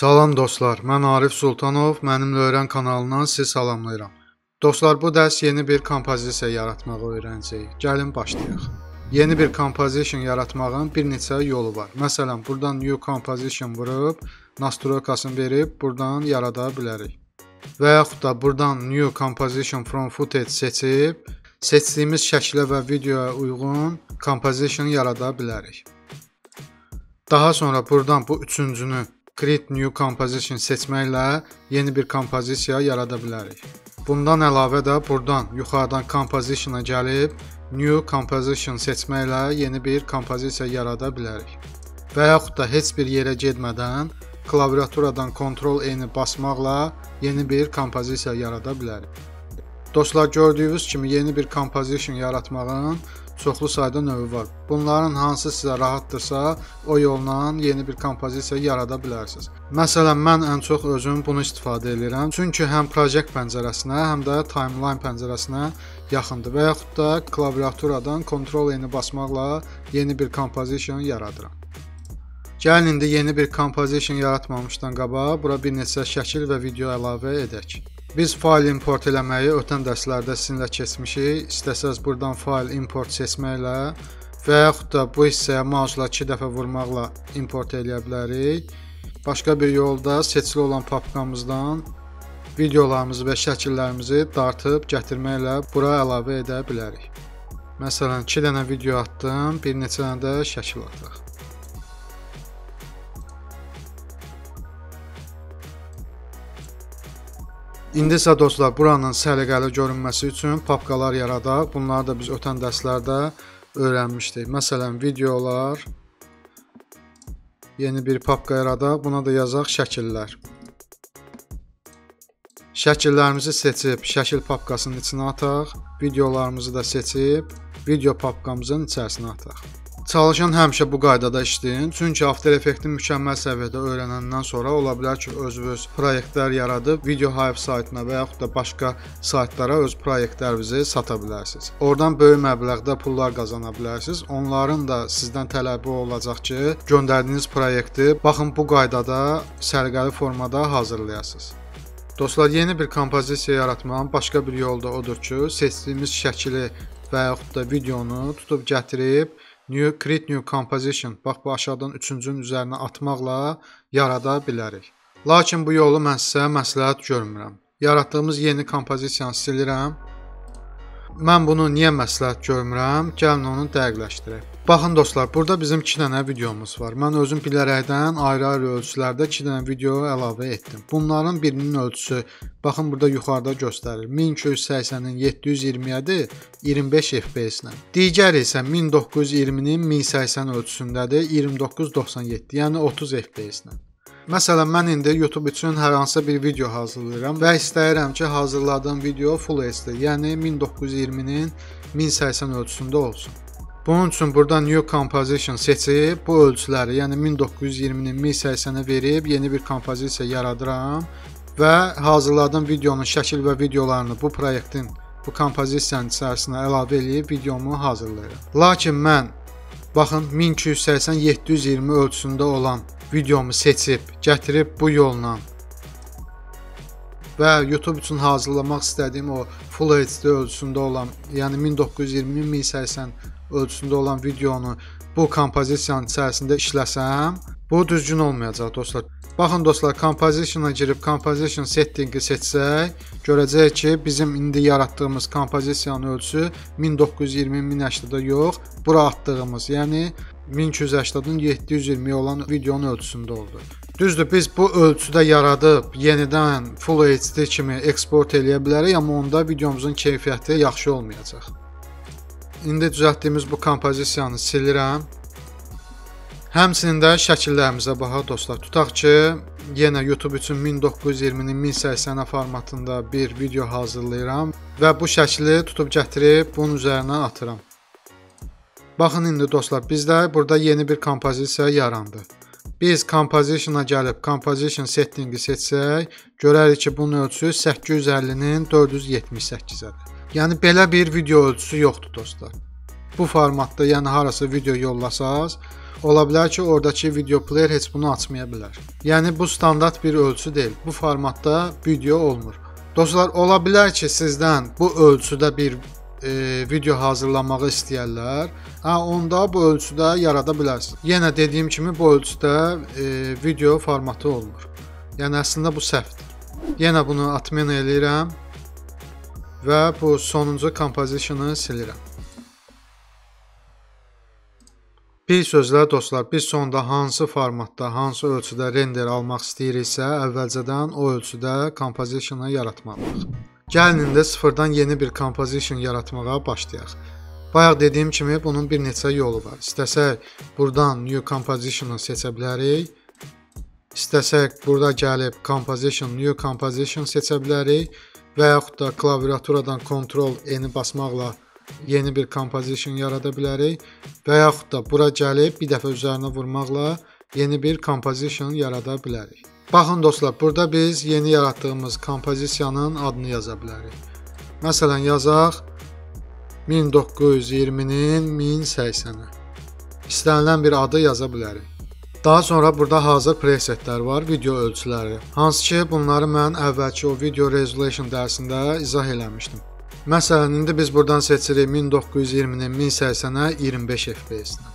Salam dostlar, mən Arif Sultanov, Mənimlə Öyrən kanalından sizi salamlayıram. Dostlar, bu dərs yeni bir kompozisiya yaratmağı öyrənəcəyik. Gəlin başlayaq. Yeni bir composition yaratmağın bir neçə yolu var. Məsələn, buradan New Composition vurub, nastroykasını verib, buradan yarada bilərik. Və yaxud da buradan New Composition from Footage seçib, seçdiyimiz şəklə və videoya uyğun composition yarada bilərik. Daha sonra buradan bu üçüncünü Create New Composition seçməklə yeni bir kompozisiya yarada bilərik. Bundan əlavə də buradan yuxarıdan Composition-a gəlib New Composition seçməklə yeni bir kompozisiya yarada bilərik. Və yaxud da heç bir yerə getmədən klaviaturadan Ctrl-N-i basmaqla yeni bir kompozisiya yarada bilərik. Dostlar, gördüyünüz kimi yeni bir composition yaratmağın çoxlu sayda növü var. Bunların hansı sizə rahatdırsa, o yolla yeni bir kompozisiya yarada bilərsiniz. Məsələn, mən ən çox özüm bunu istifadə edirəm. Çünki həm project pəncərəsinə, həm də timeline pəncərəsinə yaxındır. Və yaxud da klaviaturadan Ctrl-N-i basmaqla yeni bir composition yaradıram. Gəlin indi yeni bir composition yaratmamışdan qabaq bura bir neçə şəkil və video əlavə edək. Biz fayl import eləməyi ötən dərslərdə sizinlə keçmişik. İstəsəz buradan fayl import seçməklə və yaxud da bu hissəyə mouse'la 2 dəfə vurmaqla import eləyə bilərik. Başqa bir yolda seçili olan papkamızdan videolarımızı və şəkillərimizi dartıb gətirməklə bura əlavə edə bilərik. Məsələn, 2 dənə video atdım, bir neçə dənə də şəkil ataq. İndi isə dostlar, buranın səliqəli görünməsi üçün papkalar yaradaq. Bunları da biz ötən dərslərdə öyrənmişdik. Məsələn, videolar, yeni bir papka yaradaq. Buna da yazaq şəkillər. Şəkillərimizi seçib şəkil papkasının içinə ataq. Videolarımızı da seçib video papkamızın içərisinə ataq. Çalışın həmişə bu qaydada işləyin. Çünki After Effects-i mükəmməl səviyyədə öyrənəndən sonra ola bilər ki, özünüz proyektlər yaradıb Video Hive saytına və yaxud da başqa saytlara öz proyektlərinizi sata bilərsiniz. Oradan böyük məbləğdə pullar qazana bilərsiniz. Onların da sizdən tələbi olacaq ki, göndərdiyiniz proyekti baxın bu qaydada səliqəli formada hazırlayasınız. Dostlar, yeni bir kompozisiya yaratmağın başqa bir yolu da odur ki, seçdiyimiz şəkili və yaxud da videonu tutub gətirib Create New Composition, bax bu aşağıdan üçüncünün üzərinə atmaqla yarada bilərik. Lakin bu yolu mən sizə məsləhət görmürəm. Yaratdığımız yeni kompozisiyanı silirəm. Mən bunu niyə məsləhət görmürəm? Gəlin onu dəqiqləşdirək. Baxın dostlar, burada bizim 2 dənə videomuz var. Mən özüm bilərəkdən ayrı-ayrı ölçülərdə 2 dənə video əlavə etdim. Bunların birinin ölçüsü, baxın burada yuxarıda göstərir. 1280-in 720-dədir, 25 FPS-lə. Digəri isə 1920-nin 1080 ölçüsündədir, 2997, yəni 30 FPS-lə. Məsələn, mən indi YouTube üçün hər hansı bir video hazırlayıram və istəyirəm ki, hazırladığım video Full HD, yəni 1920-nin 1080 ölçüsündə olsun. Bunun üçün burada New Composition seçib bu ölçüləri, yəni 1920-nin 1080-ə verib yeni bir kompozisiya yaradıram və hazırladığım videonun şəkil və videolarını bu proyektin, bu kompozisiyanın içərisinə əlavə edib videomu hazırlayıram. Lakin mən, baxın, 1280-720 ölçüsündə olan videomu seçib, gətirib bu yolla və YouTube üçün hazırlamaq istədiyim o Full HD ölçüsündə olan, yəni 1920-nin 1080 ölçüsündə olan videonu bu kompozisiyanın içərisində işləsəm, bu düzgün olmayacaq dostlar. Baxın dostlar, Composition-a girib Composition Setting-i seçsək, görəcəyik ki, bizim indi yaratdığımız kompozisiyanın ölçüsü 1920-1080-də yox, bura atdığımız, yəni 1280-ın 720 olan videonun ölçüsündə oldu. Düzdür, biz bu ölçüdə yaradıb yenidən Full HD kimi eksport eləyə bilərik, amma onda videomuzun keyfiyyəti yaxşı olmayacaq. İndi düzəltdiyimiz bu kompozisiyanı silirəm. Həmçinin də şəkillərimizə baxaq dostlar. Tutaq ki, yenə YouTube üçün 1920-nin 1080 formatında bir video hazırlayıram və bu şəkli tutub gətirib bunun üzərinə atıram. Baxın indi dostlar, bizdə burada yeni bir kompozisiya yarandı. Biz Composition-a gəlib Composition Setting-i seçsək, görərik ki, bunun ölçüsü 850-nin 478-ədir. Yəni belə bir video ölçüsü yoxdur dostlar. Bu formatda, yəni harasa video yollasaz, ola bilər ki, oradakı video player heç bunu açmaya bilər. Yəni bu standart bir ölçü deyil. Bu formatda video olmur. Dostlar, ola bilər ki, sizdən bu ölçüdə bir video hazırlamağı istəyərlər. Onda bu ölçüdə yarada bilərsiniz. Yenə dediyim kimi bu ölçüdə video formatı olmur. Yəni əslində bu səhvdir. Yenə bunu atmen eləyirəm və bu sonuncu kompozisiyonu silirəm. Bir sözlə dostlar, biz sonda hansı formatda, hansı ölçüdə render almaq istəyiriksə, əvvəlcədən o ölçüdə kompozisiyonu yaratmalıyıq. Gəlin indi sıfırdan yeni bir kompozisiyon yaratmağa başlayaq. Bayaq dediyim kimi bunun bir neçə yolu var. İstəsək buradan New Composition'ı seçə bilərik. İstəsək burada gəlib Composition, New Composition seçə bilərik. Və yaxud da klaviaturadan Ctrl-N-i basmaqla yeni bir Composition yarada bilərik. Və yaxud da bura gəlib bir dəfə üzərinə vurmaqla yeni bir Composition yarada bilərik. Baxın dostlar, burada biz yeni yaratdığımız kompozisiyanın adını yaza bilərik. Məsələn, yazaq 1920-nin 1080-i. İstənilən bir adı yaza bilərik. Daha sonra burada hazır presetlər var, video ölçüləri. Hansı ki, bunları mən əvvəlki o video resolution dərsində izah eləmişdim. Məsələn, indi biz buradan seçirik 1920-nin 1080-ə 25 FPS-nə.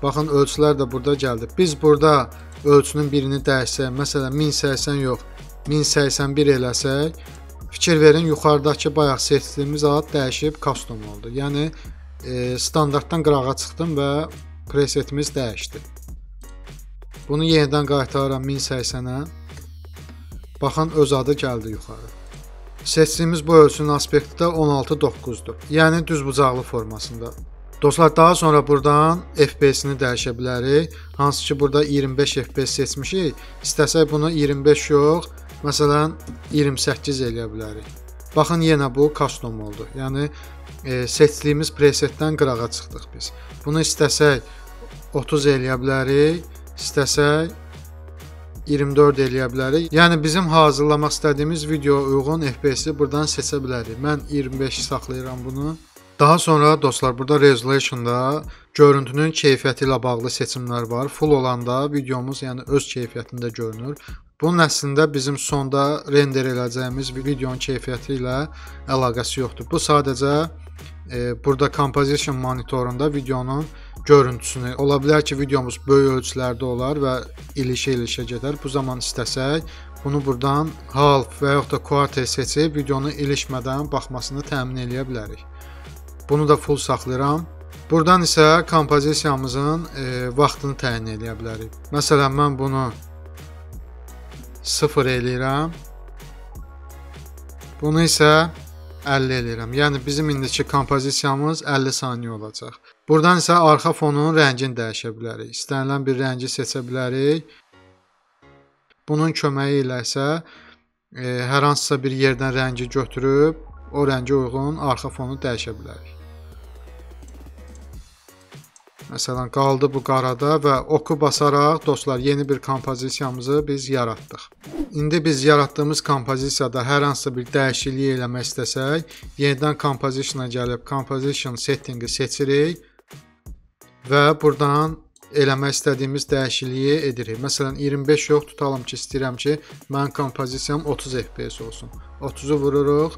Baxın, ölçülər də burada gəldi. Biz burada ölçünün birini dəyişsək, məsələn 1080 yox, 1081 eləsək, fikir verin, yuxarıdakı bayaq seçdiyimiz ad dəyişib custom oldu. Yəni standartdan qırağa çıxdım və presetimiz dəyişdi. Bunu yenidən qaytarıram 1080-ə. Baxın, öz adı gəldi yuxarı. Seçdiyimiz bu ölçünün aspekti də 16:9-dur. Yəni düz bucaqlı formasında. Dostlar, daha sonra buradan FPS-ni dəyişə bilərik. Hansı ki, burada 25 FPS seçmişik. İstəsək bunu 25 yox, məsələn 28 eləyə bilərik. Baxın, yenə bu custom oldu. Yəni seçdiyimiz presetdən qırağa çıxdıq biz. Bunu istəsək 30 eləyə bilərik, istəsək 24 eləyə bilərik. Yəni bizim hazırlamaq istədiyimiz videoya uyğun FPS-i buradan seçə bilərik. Mən 25 saxlayıram bunu. Daha sonra dostlar, burada resolution'da görüntünün keyfiyyəti ilə bağlı seçimlər var. Full olanda videomuz yəni öz keyfiyyətində görünür. Bunun əslində bizim sonda render edəcəyimiz videonun keyfiyyəti ilə əlaqəsi yoxdur. Bu sadəcə burada composition monitorunda videonun görüntüsünü. Ola bilər ki, videomuz böyük ölçülərdə olar və ilişə gedər. Bu zaman istəsək bunu buradan half və yaxud da quarter seçib videonu ilişmədən baxmasını təmin edə bilərik. Bunu da full saxlayıram. Buradan isə kompozisiyamızın vaxtını təyin edə bilərik. Məsələn, mən bunu 0 eləyirəm. Bunu isə 50 eləyirəm. Yəni bizim indiki kompozisiyamız 50 saniyə olacaq. Buradan isə arxa fonun rəngini dəyişə bilərik. İstənilən bir rəngi seçə bilərik. Bunun köməyi ilə isə hər hansısa bir yerdən rəngi götürüb o rəngə uyğun arxa fonu dəyişə bilərik. Məsələn, qaldı bu qarada və oku basaraq dostlar yeni bir kompozisiyamızı biz yaratdıq. İndi biz yaratdığımız kompozisiyada hər hansısa bir dəyişiklik eləmək istəsək, yenidən composition'a gəlib composition settingi seçirik və buradan eləmək istədiyimiz dəyişikliyi edirik. Məsələn, 25 yox, tutalım ki, istəyirəm ki, mənim kompozisiyam 30 FPS olsun. 30-u vururuq,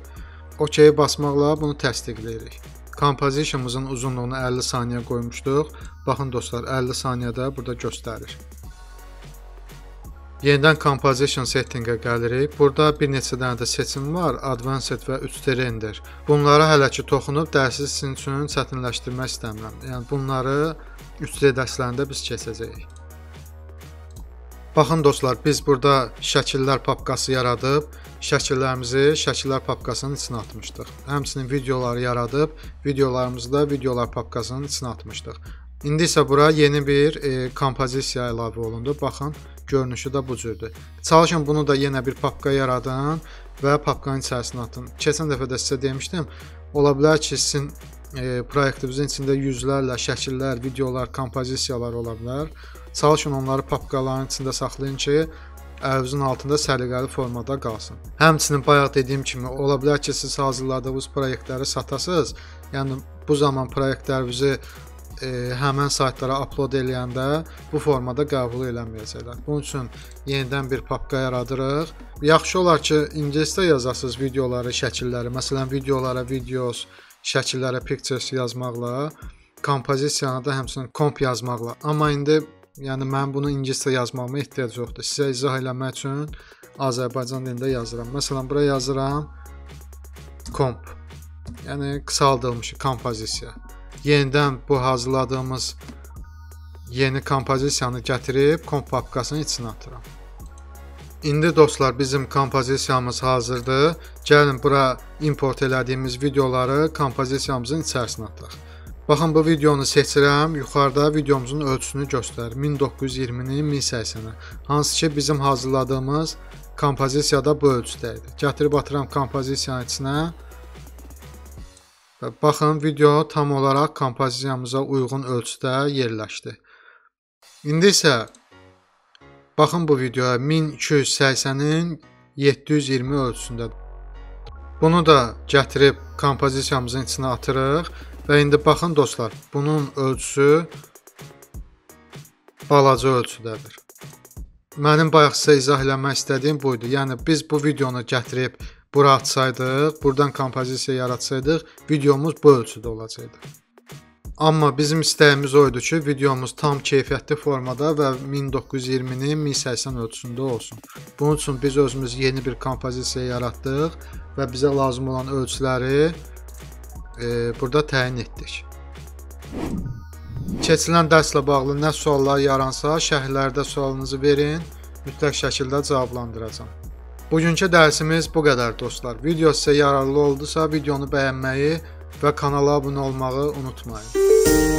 OK basmaqla bunu təsdiqləyirik. Composition'ımızın uzunluğunu 50 saniyə qoymuşduq. Baxın dostlar, 50 saniyədə burada göstərir. Yenidən composition settingə gəlirik. Burada bir neçə dənə də seçim var. Advanced və 3D render. Bunlara hələ ki toxunub dərsi sizin üçün çətinləşdirmək istəmirəm. Yəni bunları 3D dərslərində biz keçəcəyik. Baxın dostlar, biz burada şəkillər papkası yaradıb, şəkillərimizi şəkillər papkasının içinə atmışdıq. Həmçinin videoları yaradıb, videolarımızı da videolar papkasının içinə atmışdıq. İndi isə bura yeni bir kompozisiya əlavə olundu. Baxın, görünüşü də bu cürdür. Çalışın bunu da yenə bir papka yaradın və papkanın içərisinə atın. Keçən dəfə də sizə demişdim, ola bilər ki, sizin proyektinizin içində yüzlərlə şəkillər, videolar, kompozisiyalar ola bilər. Çalışın onları papkaların içində saxlayın ki, əlinizin altında səliqəli formada qalsın. Həmçinin bayaq dediyim kimi, ola bilər ki, siz hazırladığınız proyektləri satasınız. Yəni bu zaman proyektlərinizi həmən saytlara upload eləyəndə bu formada qəbul eləməyəcəklər. Bunun üçün yenidən bir papka yaradırıq. Yaxşı olar ki, ingiliscə yazasınız videoları, şəkilləri. Məsələn, videolara videos, şəkillərə pictures yazmaqla, kompozisiyana da həmçinin comp yazmaqla. Amma indi yəni mən bunu ingiliscə yazmağıma ehtiyac yoxdur. Sizə izah eləmək üçün Azərbaycan dilində yazıram. Məsələn, bura yazıram comp. Yəni qısaldılmış kompozisiya. Yenidən bu hazırladığımız yeni kompozisiyanı gətirib comp papkasının içinə atıram. İndi dostlar, bizim kompozisiyamız hazırdır. Gəlin bura import elədiyimiz videoları kompozisiyamızın içərisinə ataq. Baxın, bu videonu seçirəm. Yuxarıda videomuzun ölçüsünü göstərir. 1920-ni 1080-ə. Hansı ki bizim hazırladığımız kompozisiyada bu ölçüdə idi. Gətirib atıram kompozisiyanın içinə. Baxın, video tam olaraq kompozisiyamıza uyğun ölçüdə yerləşdi. İndi isə baxın bu videoya 1280-in 720 ölçüsündədir. Bunu da gətirib kompozisiyamızın içinə atırıq və indi baxın dostlar, bunun ölçüsü balaca ölçüdədir. Mənim bayaq sizə izah eləmək istədiyim buydu. Yəni biz bu videonu gətirib bura atsaydıq, buradan kompozisiya yaratsaydık, videomuz bu ölçüdə olacaqdı. Amma bizim istəyimiz oydu ki, videomuz tam keyfiyyətli formada və 1920-nin 1080 ölçüsündə olsun. Bunun üçün biz özümüz yeni bir kompozisiya yaratdıq və bizə lazım olan ölçüləri burada təyin etdik. Keçilən dərslə bağlı nə suallar yaransa, şərhlərdə sualınızı verin, mütləq şəkildə cavablandıracağam. Bugünkü dərsimiz bu qədər dostlar. Video sizə yararlı oldusa, videonu bəyənməyi və kanala abunə olmağı unutmayın.